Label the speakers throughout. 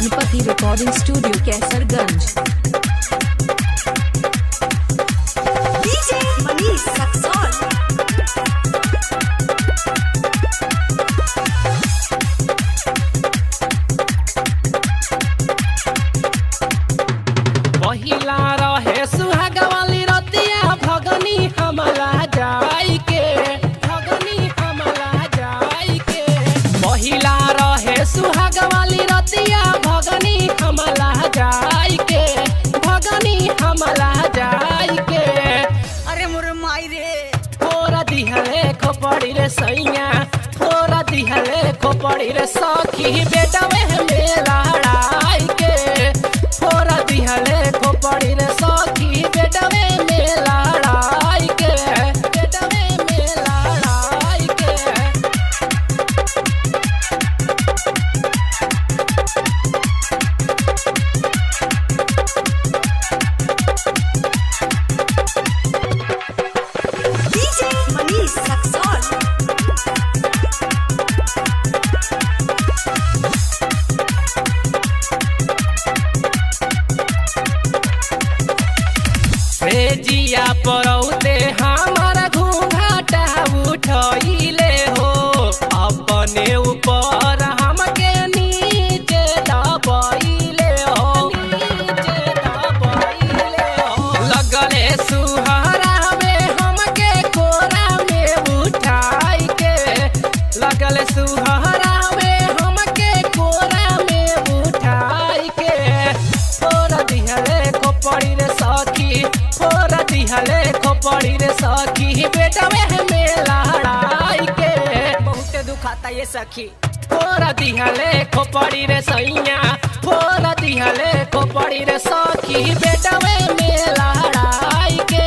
Speaker 1: Ganpati recording studio Kaiserganj.
Speaker 2: DJ Manish सक्सेल।
Speaker 3: पहिला रहे सुहाग वाली रतिया भगनी हमला जाई के, भगनी हमला जाई के। पहिला रहे सुहाग वाली रतिया भगनी हमला जाई के, भगनी हमला जाई के।
Speaker 2: अरे मोर माई रे
Speaker 3: फोरा दिहले खोपड़ी रे सैया, फोरा दिहले खोपड़ी रे सखी बेटवे में लड़ाई के। फोरा दिहले खोपड़ी रे सखी बेटवे में लड़ाई के, बेटवे में लड़ाई के।
Speaker 2: डीजे मनीष सक्सेल।
Speaker 3: जिया परौते हमार घूंघाटा उठैले हो, अपने ऊपर हमके नीचे दबैले हो, नीचे दबैले हो। लगले सुहरा में हमके कोरा में उठाई के, लगले सुहरा में हमके कोरा में उठाई के। फोरा दिहले खोपड़ी रे सखी, फोरा दिहले खोपड़ी रे सखी बेटवे में लड़ाई के।
Speaker 2: बहुत दुखाता ये सखी।
Speaker 3: फोरा दिहले खोपड़ी रे सैया, फोरा दिहले खोपड़ी रे सखी बेटवे में लड़ाई के।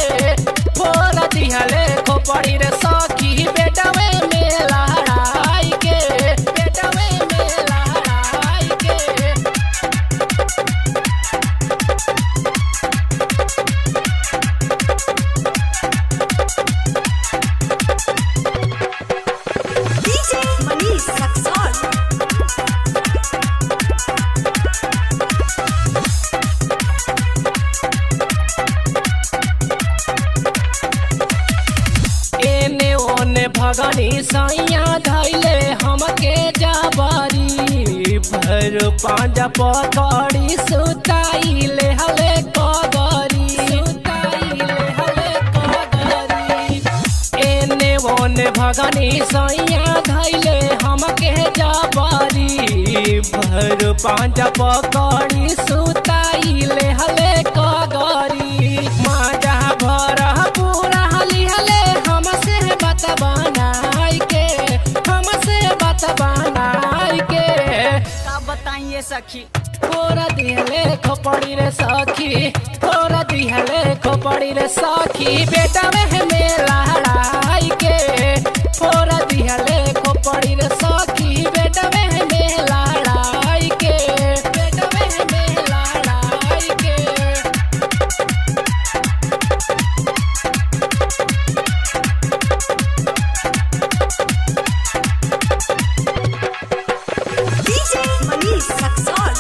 Speaker 3: फोरा दिहले खोपड़ी रे सखी बेटवे में लड़ाई के, बेटवे में लड़ाई के।
Speaker 2: डीजे मनीष सक्सेल।
Speaker 3: एने ओने भगनी सैया धैले हमके जाबरी, भर पांजा पकड़ी सुताइले हले कगरी, सुताइले हले कगरी। एने ओने भगनी सैया धैले हमके जाबरी, भर पांजा पकड़ी सुताइले हले कगरी। माजा भर पूरा हली हले हमसे बात बनाई के, हमसे बात बनाई के।
Speaker 2: का बताइए सखी।
Speaker 3: फोरा दिहले खोपड़ी रे सखी, फोरा दिहले खोपड़ी रे सखी बेटवे में लड़ाई के। फोरा दिहले खोपड़ी रे सखी बेटवे में लड़ाई के, बेटवे में लड़ाई के।
Speaker 2: डीजे मनीष सक्सेल।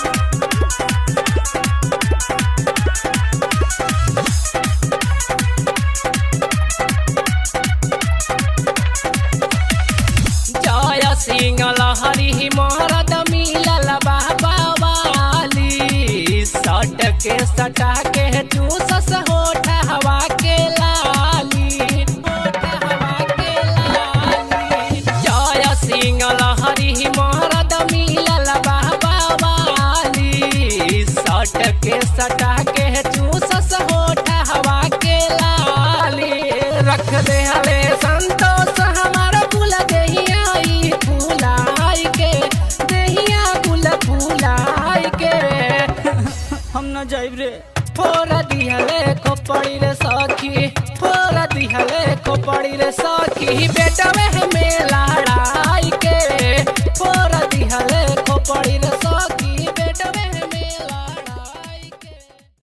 Speaker 3: जय सिंह लहरी मरद मिलल बाबा वाली, सट के सटा के चूसस होठ हवा के लाली, होठ हवा के लाली। जय सिंह लहरी मरद मिलल बाबा वाली, सट के सटा के चूसस होठ हवा के लाली। रख दे हले संतोष हमारा फूल देहिया ई फूलाई के, देहिया गुल फूलाई के।
Speaker 2: हम न जाइब रे।
Speaker 3: फोरा दिहले खोपड़ी रे सखी, फोरा दिहले खोपड़ी रे सखी बेटवे में लड़ाई के। फोरा दिहले खोपड़ी रे सखी